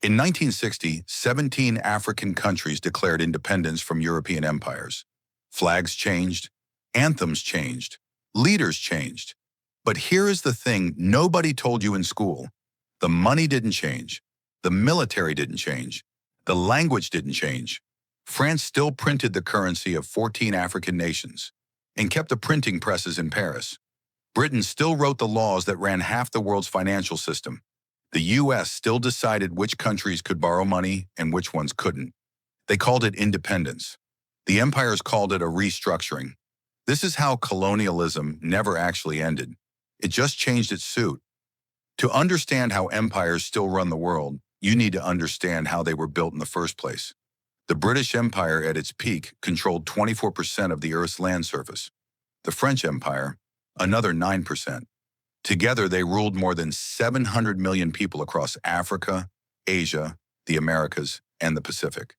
In 1960, 17 African countries declared independence from European empires. Flags changed, anthems changed, leaders changed. But here is the thing nobody told you in school. The money didn't change. The military didn't change. The language didn't change. France still printed the currency of 14 African nations and kept the printing presses in Paris. Britain still wrote the laws that ran half the world's financial system. The US still decided which countries could borrow money and which ones couldn't. They called it independence. The empires called it a restructuring. This is how colonialism never actually ended. It just changed its suit. To understand how empires still run the world, you need to understand how they were built in the first place. The British Empire at its peak controlled 24% of the Earth's land surface. The French Empire, another 9%. Together, they ruled more than 700 million people across Africa, Asia, the Americas, and the Pacific.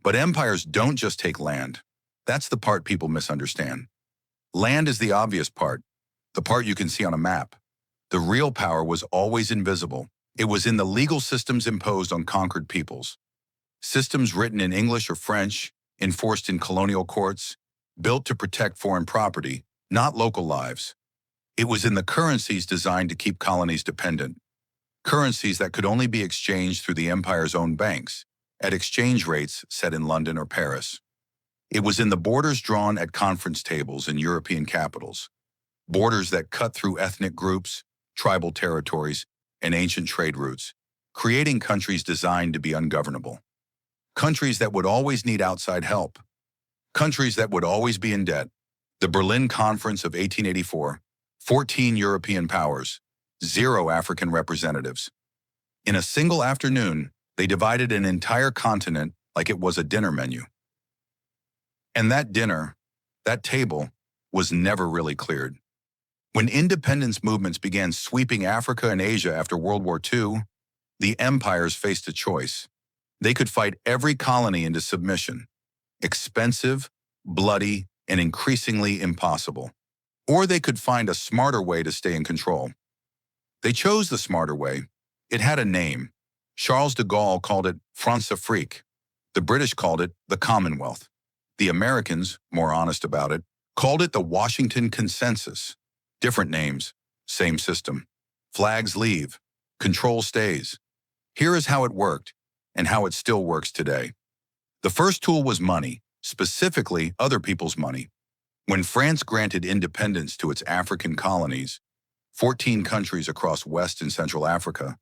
But empires don't just take land. That's the part people misunderstand. Land is the obvious part, the part you can see on a map. The real power was always invisible. It was in the legal systems imposed on conquered peoples. Systems written in English or French, enforced in colonial courts, built to protect foreign property, not local lives. It was in the currencies designed to keep colonies dependent. Currencies that could only be exchanged through the empire's own banks, at exchange rates set in London or Paris. It was in the borders drawn at conference tables in European capitals, borders that cut through ethnic groups, tribal territories, and ancient trade routes, creating countries designed to be ungovernable. Countries that would always need outside help. Countries that would always be in debt. The Berlin Conference of 1884, 14 European powers, 0 African representatives. In a single afternoon, they divided an entire continent like it was a dinner menu. And that dinner, that table, was never really cleared. When independence movements began sweeping Africa and Asia after World War II, the empires faced a choice. They could fight every colony into submission. Expensive, bloody, and increasingly impossible. Or they could find a smarter way to stay in control. They chose the smarter way. It had a name. Charles de Gaulle called it France-Afrique. The British called it the Commonwealth. The Americans, more honest about it, called it the Washington Consensus. Different names, same system. Flags leave, control stays. Here is how it worked, and how it still works today. The first tool was money, specifically other people's money. When France granted independence to its African colonies, 14 countries across West and Central Africa,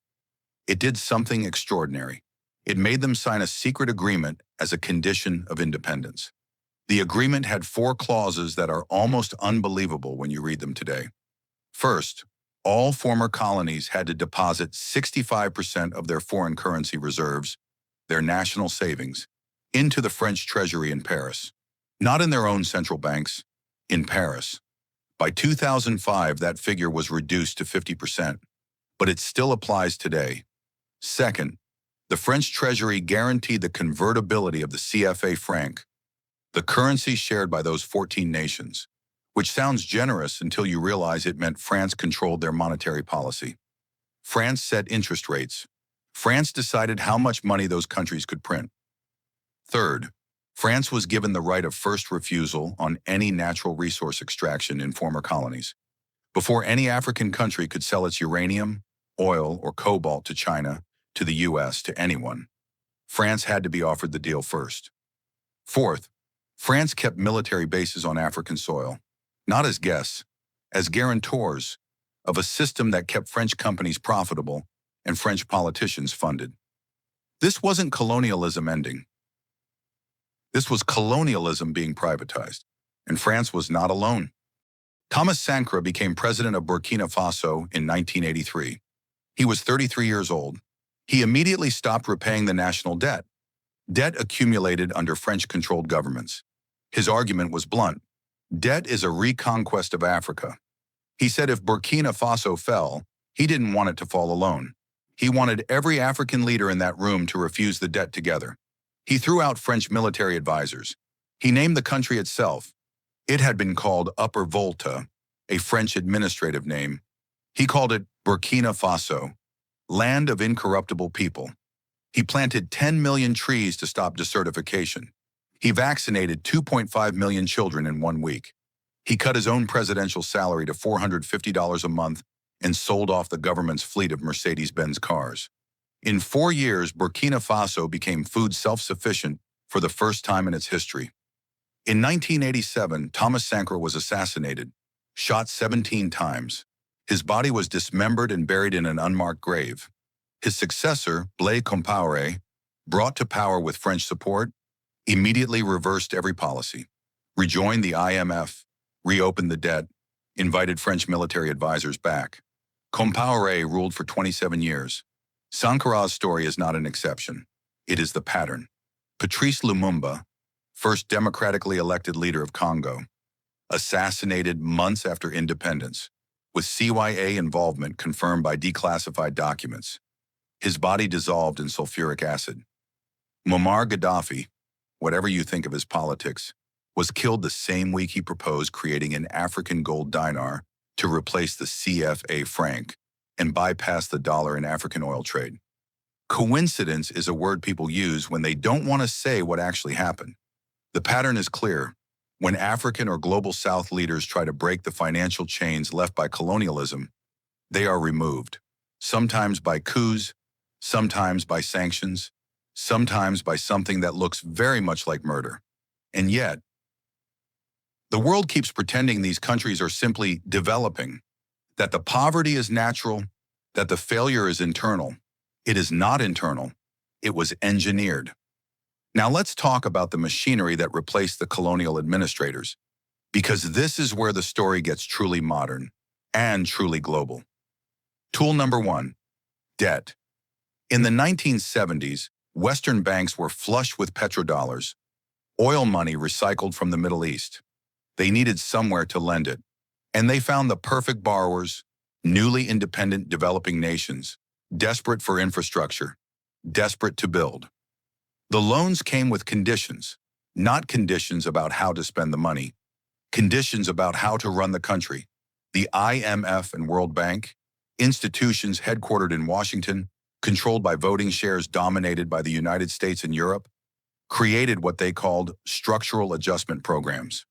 it did something extraordinary. It made them sign a secret agreement as a condition of independence. The agreement had 4 clauses that are almost unbelievable when you read them today. First, all former colonies had to deposit 65% of their foreign currency reserves, their national savings, into the French treasury in Paris. Not in their own central banks, in Paris. By 2005, that figure was reduced to 50%, but it still applies today. Second, the French treasury guaranteed the convertibility of the CFA franc, the currency shared by those 14 nations, which sounds generous until you realize it meant France controlled their monetary policy. France set interest rates. France decided how much money those countries could print. Third, France was given the right of first refusal on any natural resource extraction in former colonies. Before any African country could sell its uranium, oil, or cobalt to China, to the US, to anyone, France had to be offered the deal first. Fourth, France kept military bases on African soil, not as guests, as guarantors of a system that kept French companies profitable and French politicians funded. This wasn't colonialism ending. This was colonialism being privatized, and France was not alone. Thomas Sankara became president of Burkina Faso in 1983. He was 33 years old. He immediately stopped repaying the national debt. Debt accumulated under French-controlled governments. His argument was blunt. Debt is a reconquest of Africa. He said if Burkina Faso fell, he didn't want it to fall alone. He wanted every African leader in that room to refuse the debt together. He threw out French military advisors. He named the country itself. It had been called Upper Volta, a French administrative name. He called it Burkina Faso, land of incorruptible people. He planted 10 million trees to stop desertification. He vaccinated 2.5 million children in 1 week. He cut his own presidential salary to $450 a month and sold off the government's fleet of Mercedes-Benz cars. In 4 years, Burkina Faso became food self-sufficient for the first time in its history. In 1987, Thomas Sankara was assassinated, shot 17 times. His body was dismembered and buried in an unmarked grave. His successor, Blaise Compaoré, brought to power with French support, immediately reversed every policy, rejoined the IMF, reopened the debt, invited French military advisors back. Compaoré ruled for 27 years. Sankara's story is not an exception. It is the pattern. Patrice Lumumba, first democratically elected leader of Congo, assassinated months after independence, with CIA involvement confirmed by declassified documents. His body dissolved in sulfuric acid. Muammar Gaddafi, whatever you think of his politics, was killed the same week he proposed creating an African gold dinar to replace the CFA franc and bypass the dollar in African oil trade. Coincidence is a word people use when they don't want to say what actually happened. The pattern is clear. When African or global South leaders try to break the financial chains left by colonialism, they are removed, sometimes by coups, sometimes by sanctions, sometimes by something that looks very much like murder. And yet, the world keeps pretending these countries are simply developing, that the poverty is natural, that the failure is internal. It is not internal. It was engineered. Now let's talk about the machinery that replaced the colonial administrators, because this is where the story gets truly modern and truly global. Tool number 1, debt. In the 1970s, Western banks were flush with petrodollars, oil money recycled from the Middle East. They needed somewhere to lend it, and they found the perfect borrowers, newly independent developing nations, desperate for infrastructure, desperate to build. The loans came with conditions, not conditions about how to spend the money, conditions about how to run the country. The IMF and World Bank, institutions headquartered in Washington, controlled by voting shares dominated by the United States and Europe, created what they called structural adjustment programs.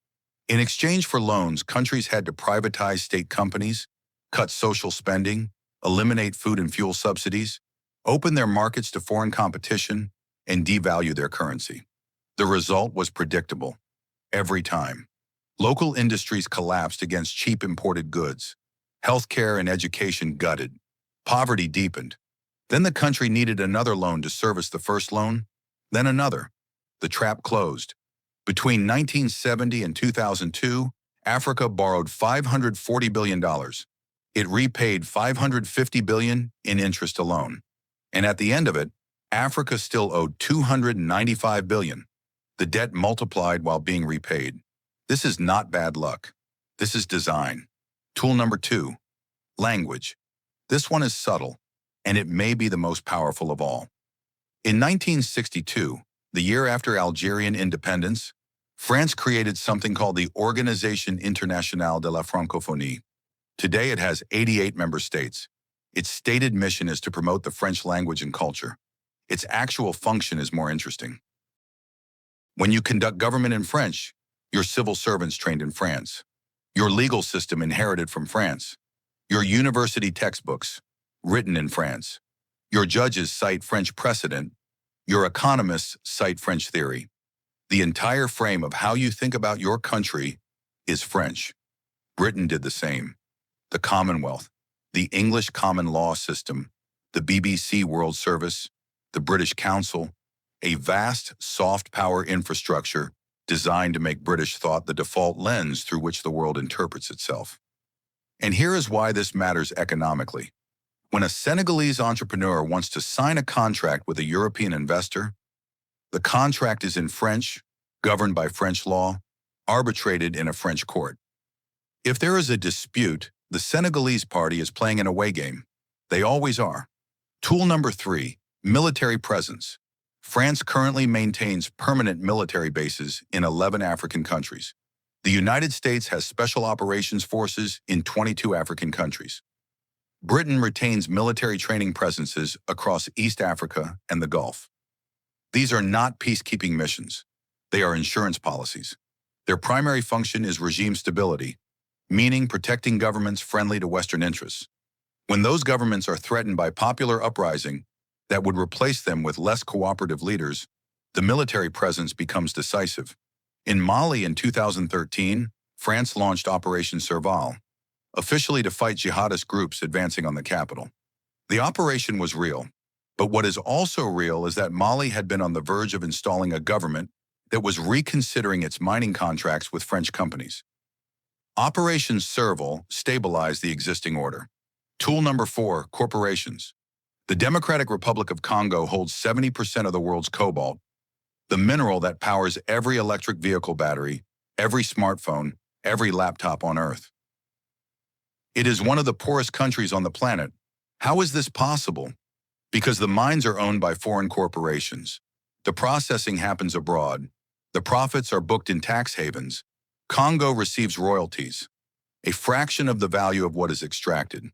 In exchange for loans, countries had to privatize state companies, cut social spending, eliminate food and fuel subsidies, open their markets to foreign competition, and devalue their currency. The result was predictable. Every time. Local industries collapsed against cheap imported goods. Healthcare and education gutted. Poverty deepened. Then the country needed another loan to service the first loan, then another. The trap closed. Between 1970 and 2002, Africa borrowed $540 billion. It repaid $550 billion in interest alone. And at the end of it, Africa still owed $295 billion. The debt multiplied while being repaid. This is not bad luck. This is design. Tool number 2, language. This one is subtle, and it may be the most powerful of all. In 1962, the year after Algerian independence, France created something called the Organisation Internationale de la Francophonie. Today it has 88 member states. Its stated mission is to promote the French language and culture. Its actual function is more interesting. When you conduct government in French, your civil servants trained in France, your legal system inherited from France, your university textbooks written in France, your judges cite French precedent, your economists cite French theory. The entire frame of how you think about your country is French. Britain did the same. The Commonwealth, the English common law system, the BBC World Service, the British Council, a vast soft power infrastructure designed to make British thought the default lens through which the world interprets itself. And here is why this matters economically. When a Senegalese entrepreneur wants to sign a contract with a European investor, the contract is in French, governed by French law, arbitrated in a French court. If there is a dispute, the Senegalese party is playing an away game. They always are. Tool number 3, military presence. France currently maintains permanent military bases in 11 African countries. The United States has special operations forces in 22 African countries. Britain retains military training presences across East Africa and the Gulf. These are not peacekeeping missions. They are insurance policies. Their primary function is regime stability, meaning protecting governments friendly to Western interests. When those governments are threatened by popular uprising that would replace them with less cooperative leaders, the military presence becomes decisive. In Mali in 2013, France launched Operation Serval, officially to fight jihadist groups advancing on the capital. The operation was real, but what is also real is that Mali had been on the verge of installing a government that was reconsidering its mining contracts with French companies. Operation Serval stabilized the existing order. Tool number 4, corporations. The Democratic Republic of Congo holds 70% of the world's cobalt, the mineral that powers every electric vehicle battery, every smartphone, every laptop on Earth. It is one of the poorest countries on the planet. How is this possible? Because the mines are owned by foreign corporations. The processing happens abroad. The profits are booked in tax havens. Congo receives royalties, a fraction of the value of what is extracted.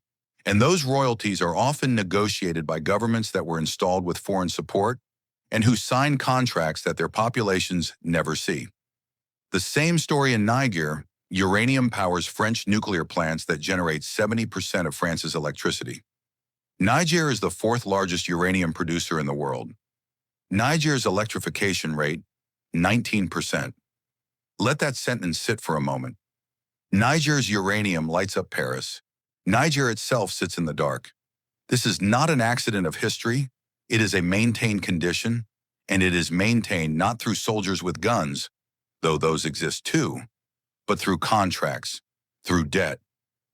And those royalties are often negotiated by governments that were installed with foreign support and who sign contracts that their populations never see. The same story in Niger. Uranium powers French nuclear plants that generate 70% of France's electricity. Niger is the 4th largest uranium producer in the world. Niger's electrification rate, 19%. Let that sentence sit for a moment. Niger's uranium lights up Paris. Niger itself sits in the dark. This is not an accident of history. It is a maintained condition, and it is maintained not through soldiers with guns, though those exist too, but through contracts, through debt,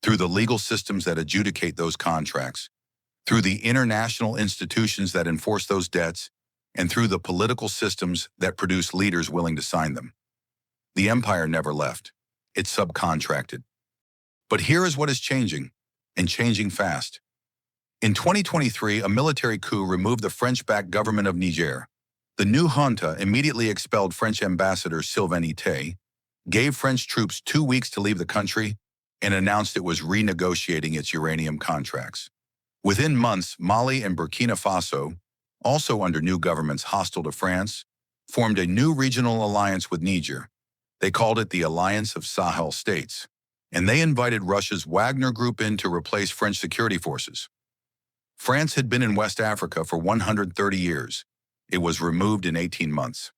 through the legal systems that adjudicate those contracts, through the international institutions that enforce those debts, and through the political systems that produce leaders willing to sign them. The empire never left. It subcontracted. But here is what is changing, and changing fast. In 2023, a military coup removed the French-backed government of Niger. The new junta immediately expelled French ambassador Sylvain Ité, gave French troops 2 weeks to leave the country, and announced it was renegotiating its uranium contracts. Within months, Mali and Burkina Faso, also under new governments hostile to France, formed a new regional alliance with Niger. They called it the Alliance of Sahel States, and they invited Russia's Wagner Group in to replace French security forces. France had been in West Africa for 130 years. It was removed in 18 months.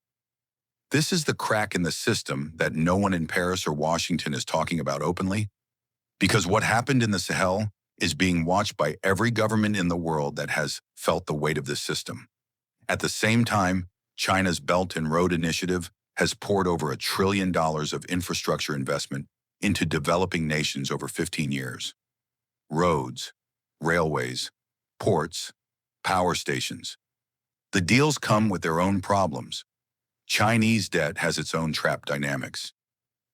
This is the crack in the system that no one in Paris or Washington is talking about openly, because what happened in the Sahel is being watched by every government in the world that has felt the weight of this system. At the same time, China's Belt and Road Initiative has poured over $1 trillion of infrastructure investment into developing nations over 15 years. Roads, railways, ports, power stations. The deals come with their own problems. Chinese debt has its own trap dynamics,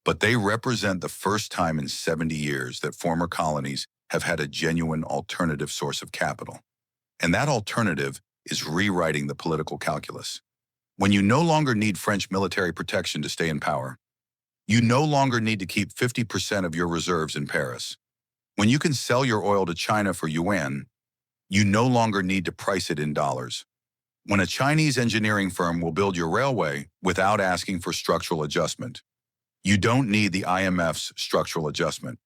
but they represent the first time in 70 years that former colonies have had a genuine alternative source of capital. And that alternative is rewriting the political calculus. When you no longer need French military protection to stay in power, you no longer need to keep 50% of your reserves in Paris. When you can sell your oil to China for yuan, you no longer need to price it in dollars. When a Chinese engineering firm will build your railway without asking for structural adjustment, you don't need the IMF's structural adjustment.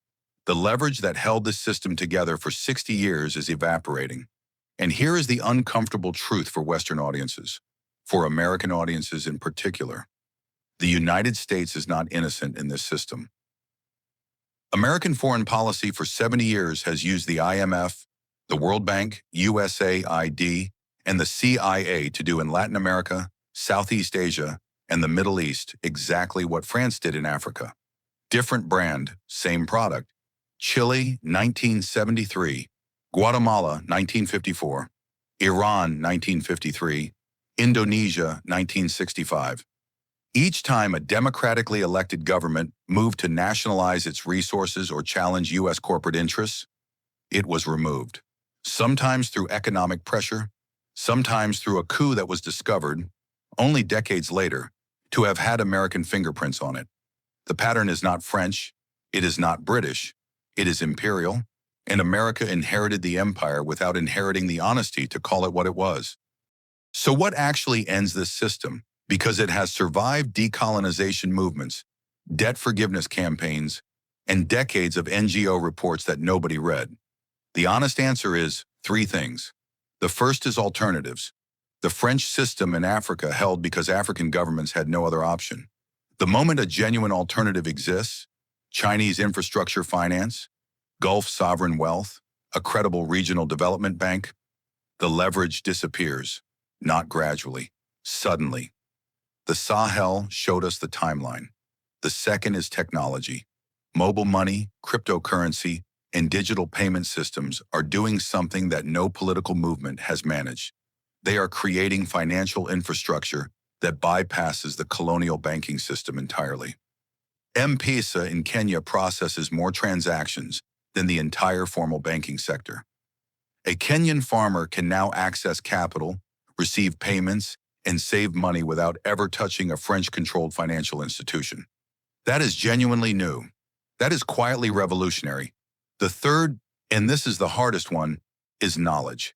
The leverage that held this system together for 60 years is evaporating. And here is the uncomfortable truth for Western audiences, for American audiences in particular. The United States is not innocent in this system. American foreign policy for 70 years has used the IMF, the World Bank, USAID, and the CIA to do in Latin America, Southeast Asia, and the Middle East exactly what France did in Africa. Different brand, same product. Chile, 1973. Guatemala, 1954. Iran, 1953. Indonesia, 1965. Each time a democratically elected government moved to nationalize its resources or challenge U.S. corporate interests, it was removed. Sometimes through economic pressure, sometimes through a coup that was discovered, only decades later, to have had American fingerprints on it. The pattern is not French, it is not British, it is imperial, And America inherited the empire without inheriting the honesty to call it what it was. So what actually ends this system? Because it has survived decolonization movements, debt forgiveness campaigns, and decades of NGO reports that nobody read. The honest answer is three things. The first is alternatives. The French system in Africa held because African governments had no other option. The moment a genuine alternative exists, Chinese infrastructure finance, Gulf sovereign wealth, a credible regional development bank, the leverage disappears, not gradually, suddenly. The Sahel showed us the timeline. The second is technology. Mobile money, cryptocurrency, and digital payment systems are doing something that no political movement has managed. They are creating financial infrastructure that bypasses the colonial banking system entirely. M-Pesa in Kenya processes more transactions than the entire formal banking sector. A Kenyan farmer can now access capital, receive payments, and save money without ever touching a French-controlled financial institution. That is genuinely new. That is quietly revolutionary. The third, and this is the hardest one, is knowledge.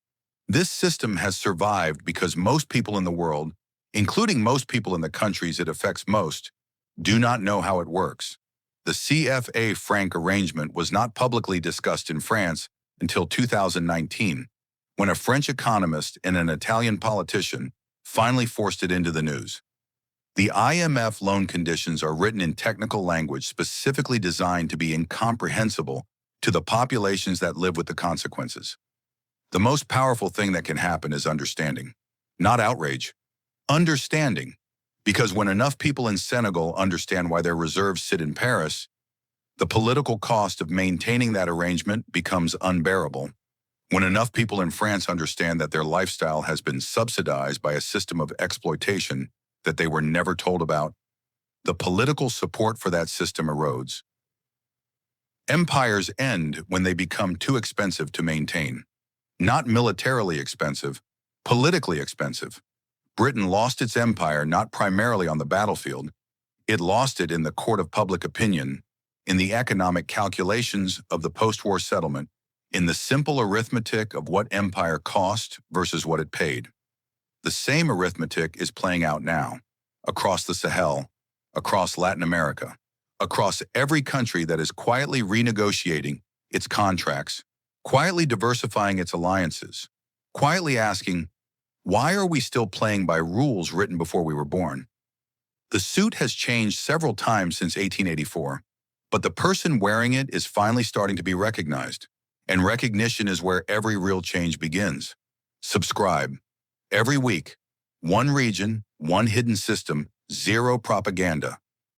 This system has survived because most people in the world, including most people in the countries it affects most, do not know how it works. The CFA franc arrangement was not publicly discussed in France until 2019, when a French economist and an Italian politician finally forced it into the news. The IMF loan conditions are written in technical language specifically designed to be incomprehensible to the populations that live with the consequences. The most powerful thing that can happen is understanding, not outrage. Understanding, because when enough people in Senegal understand why their reserves sit in Paris, the political cost of maintaining that arrangement becomes unbearable. When enough people in France understand that their lifestyle has been subsidized by a system of exploitation that they were never told about, the political support for that system erodes. Empires end when they become too expensive to maintain. Not militarily expensive, politically expensive. Britain lost its empire not primarily on the battlefield. It lost it in the court of public opinion, in the economic calculations of the post-war settlement, in the simple arithmetic of what empire cost versus what it paid. The same arithmetic is playing out now, across the Sahel, across Latin America, across every country that is quietly renegotiating its contracts, quietly diversifying its alliances, quietly asking, why are we still playing by rules written before we were born? The suit has changed several times since 1884, but the person wearing it is finally starting to be recognized, and recognition is where every real change begins. Subscribe. Every week, one region, one hidden system, zero propaganda.